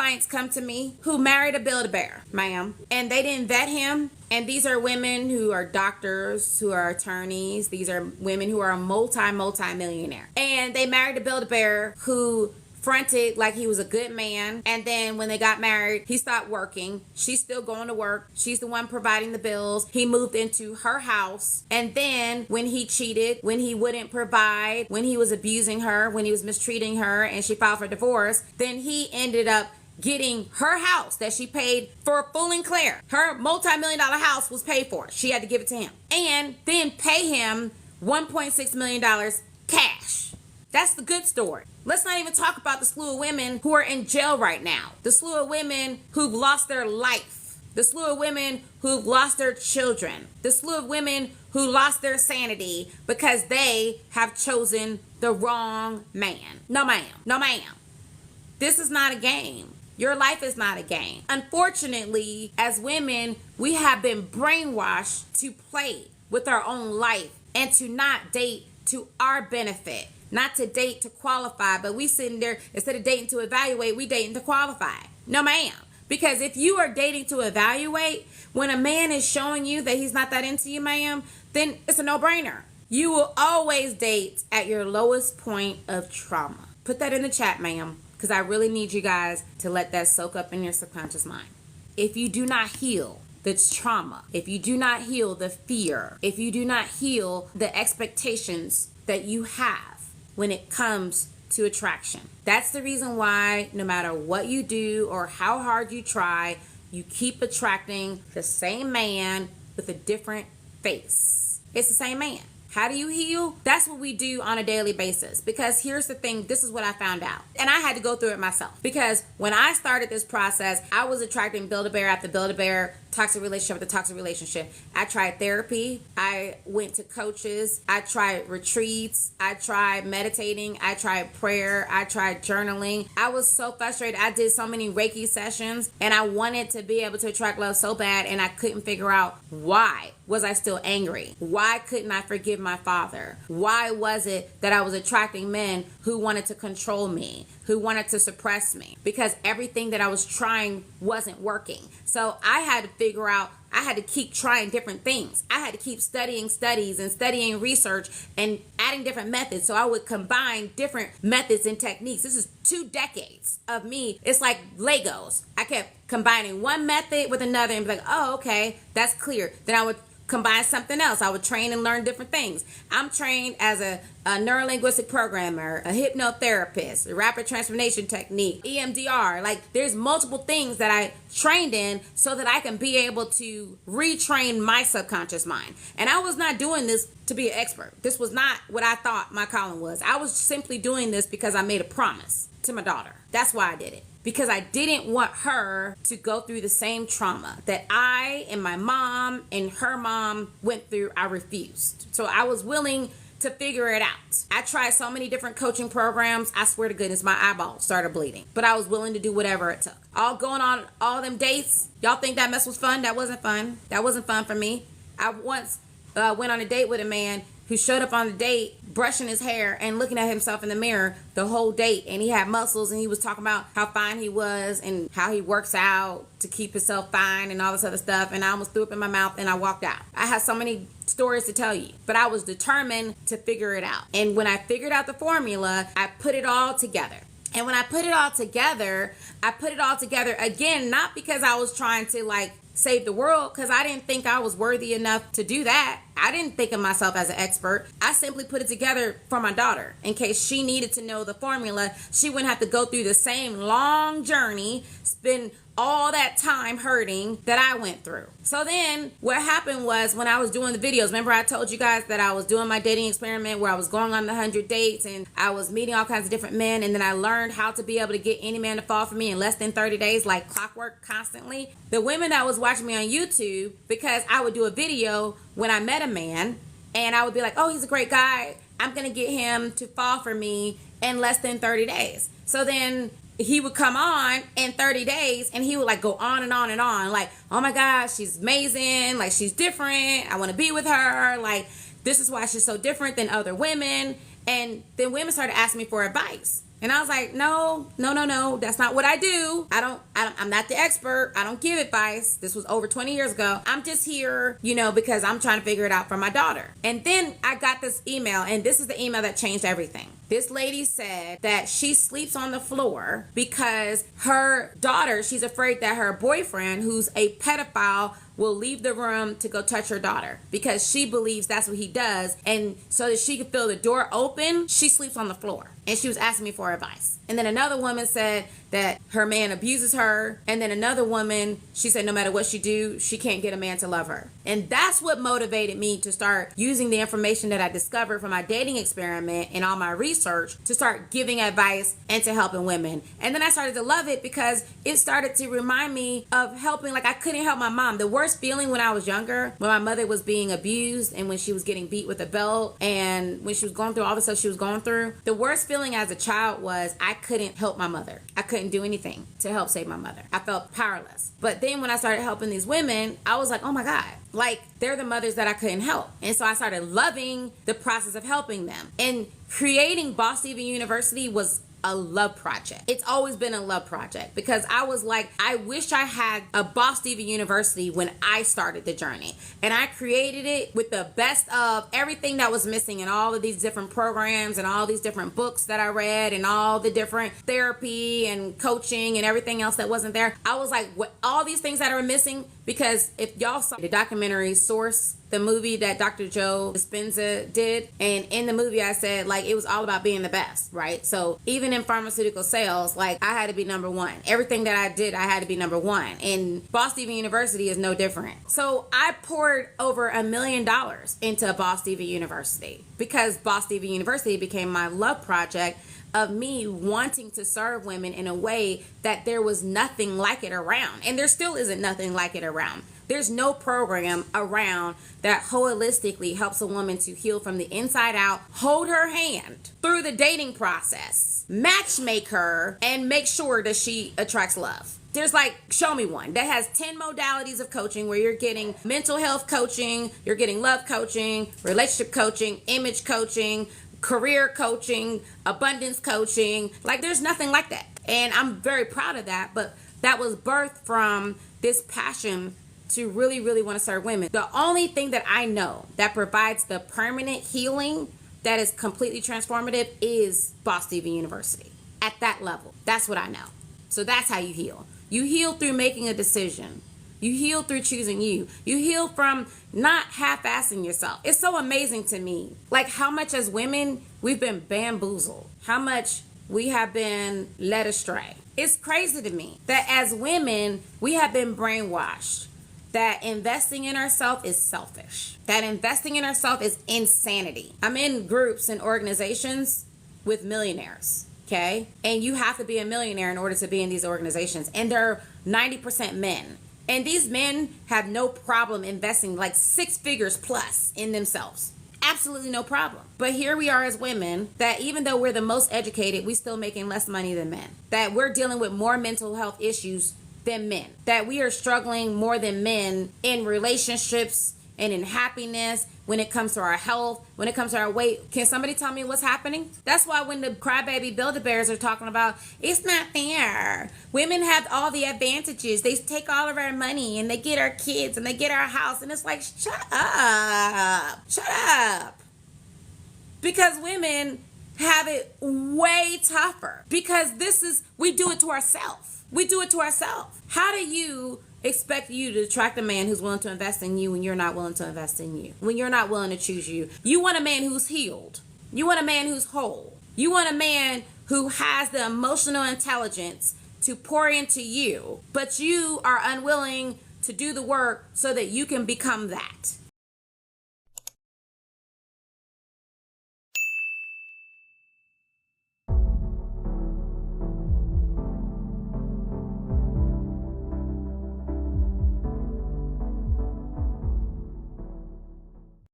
clients come to me who married a Build-A-Bear, ma'am, and they didn't vet him. And these are women who are doctors, who are attorneys. These are women who are multi-millionaire. And they married a Build-A-Bear who fronted like he was a good man, and then when they got married, he stopped working. She's still going to work. She's the one providing the bills. He moved into her house, and then when he cheated, when he wouldn't provide, when he was abusing her, when he was mistreating her, and she filed for divorce, then he ended up getting her house that she paid for full and clear. Her multi-million-dollar house was paid for. She had to give it to him, and then pay him $1.6 million cash. That's the good story. Let's not even talk about the slew of women who are in jail right now. The slew of women who've lost their life. The slew of women who've lost their children. The slew of women who lost their sanity because they have chosen the wrong man. No, ma'am. No, ma'am. This is not a game. Your life is not a game. Unfortunately, as women, we have been brainwashed to play with our own life and to not date to our benefit. Not to date to qualify, but we sitting there, instead of dating to evaluate, we dating to qualify. No, ma'am. Because if you are dating to evaluate, when a man is showing you that he's not that into you, ma'am, then it's a no-brainer. You will always date at your lowest point of trauma. Put that in the chat, ma'am, because I really need you guys to let that soak up in your subconscious mind. If you do not heal the trauma, if you do not heal the fear, if you do not heal the expectations that you have when it comes to attraction. That's the reason why no matter what you do or how hard you try, you keep attracting the same man with a different face. It's the same man. How do you heal? That's what we do on a daily basis. Because here's the thing, this is what I found out. And I had to go through it myself. Because when I started this process, I was attracting Build-A-Bear after Build-A-Bear, toxic relationship after toxic relationship. I tried therapy. I went to coaches. I tried retreats. I tried meditating. I tried prayer. I tried journaling. I was so frustrated. I did so many Reiki sessions, and I wanted to be able to attract love so bad, and I couldn't figure out why. Was I still angry? Why couldn't I forgive my father? Why was it that I was attracting men who wanted to control me, who wanted to suppress me? Because everything that I was trying wasn't working. So I had to figure out, I had to keep trying different things. I had to keep studying studies and studying research and adding different methods. So I would combine different methods and techniques. This is 2 decades of me. It's like Legos. I kept combining one method with another and be like, oh, okay, that's clear. Then I would combine something else. I would train and learn different things. I'm trained as a neurolinguistic programmer, a hypnotherapist, a rapid transformation technique, EMDR. Like, there's multiple things that I trained in so that I can be able to retrain my subconscious mind. And I was not doing this to be an expert. This was not what I thought my calling was. I was simply doing this because I made a promise to my daughter. That's why I did it. Because I didn't want her to go through the same trauma that I and my mom and her mom went through. I refused. So I was willing to figure it out. I tried so many different coaching programs. I swear to goodness, my eyeballs started bleeding. But I was willing to do whatever it took. All going on all them dates. Y'all think that mess was fun? That wasn't fun. That wasn't fun for me. I once went on a date with a man who showed up on the date brushing his hair and looking at himself in the mirror the whole date, and he had muscles, and he was talking about how fine he was and how he works out to keep himself fine and all this other stuff, and I almost threw up in my mouth and I walked out. I had so many stories to tell you, but I was determined to figure it out. And when I figured out the formula, I put it all together. And when I put it all together, again, not because I was trying to like save the world, because I didn't think I was worthy enough to do that. I didn't think of myself as an expert. I simply put it together for my daughter in case she needed to know the formula. She wouldn't have to go through the same long journey, spend all that time hurting that I went through. So then what happened was, when I was doing the videos, remember I told you guys that I was doing my dating experiment where I was going on the 100 dates and I was meeting all kinds of different men, and then I learned how to be able to get any man to fall for me in less than 30 days like clockwork constantly. The women that was watching me on YouTube, because I would do a video when I met a man and I would be like, oh, he's a great guy, I'm gonna get him to fall for me in less than 30 days. So then he would come on in 30 days and he would like go on and on and on. Like, oh my gosh, she's amazing. Like, she's different. I want to be with her. Like, this is why she's so different than other women. And then women started asking me for advice. And I was like, no, that's not what I do. I'm not the expert. I don't give advice. This was over 20 years ago. I'm just here, because I'm trying to figure it out for my daughter. And then I got this email, and this is the email that changed everything. This lady said that she sleeps on the floor because her daughter, she's afraid that her boyfriend, who's a pedophile, will leave the room to go touch her daughter because she believes that's what he does. And so that she could feel the door open, she sleeps on the floor. And she was asking me for advice. And then another woman said that her man abuses her. And then another woman, she said no matter what she do, she can't get a man to love her. And that's what motivated me to start using the information that I discovered from my dating experiment and all my research to start giving advice and to helping women. And then I started to love it because it started to remind me of helping. Like, I couldn't help my mom. The worst feeling when I was younger, when my mother was being abused and when she was getting beat with a belt and when she was going through all the stuff she was going through, the worst feeling as a child was I couldn't help my mother. I couldn't do anything to help save my mother. I felt powerless. But then when I started helping these women, I was like, oh my God, like they're the mothers that I couldn't help. And so I started loving the process of helping them. And creating Boss Diva University was a love project. It's always been a love project because I was like, I wish I had a Boss Diva University when I started the journey. And I created it with the best of everything that was missing in all of these different programs and all these different books that I read and all the different therapy and coaching and everything else that wasn't there. I was like, what, all these things that are missing, because if y'all saw the documentary Source, the movie that Dr. Joe Dispenza did, and in the movie I said, like, it was all about being the best, right? So even in pharmaceutical sales, like, I had to be number one. Everything that I did, I had to be number one. And Boss Diva University is no different. So I poured over $1 million into Boss Diva University because Boss Diva University became my love project of me wanting to serve women in a way that there was nothing like it around. And there still isn't nothing like it around. There's no program around that holistically helps a woman to heal from the inside out, hold her hand through the dating process, matchmake her, and make sure that she attracts love. There's like, show me one that has 10 modalities of coaching where you're getting mental health coaching, you're getting love coaching, relationship coaching, image coaching, career coaching, abundance coaching. Like, there's nothing like that. And I'm very proud of that. But that was birthed from this passion to really, really want to serve women. The only thing that I know that provides the permanent healing that is completely transformative is Boss Diva University. At that level. That's what I know. So that's how you heal. You heal through making a decision. You heal through choosing you. You heal from not half-assing yourself. It's so amazing to me, like how much as women we've been bamboozled, how much we have been led astray. It's crazy to me that as women we have been brainwashed that investing in ourselves is selfish, that investing in ourselves is insanity. I'm in groups and organizations with millionaires, okay? And you have to be a millionaire in order to be in these organizations. And they're 90% men. And these men have no problem investing like 6 figures plus in themselves. Absolutely no problem. But here we are as women that even though we're the most educated, we still making less money than men. That we're dealing with more mental health issues than men. That we are struggling more than men in relationships and in happiness, when it comes to our health, when it comes to our weight. Can somebody tell me what's happening? That's why when the crybaby Build-A-Bears are talking about, it's not fair. Women have all the advantages. They take all of our money and they get our kids and they get our house. And it's like, shut up. Shut up. Because women have it way tougher. Because we do it to ourselves. We do it to ourselves. How do you expect you to attract a man who's willing to invest in you when you're not willing to invest in you? When you're not willing to choose you? You want a man who's healed. You want a man who's whole. You want a man who has the emotional intelligence to pour into you, but you are unwilling to do the work so that you can become that.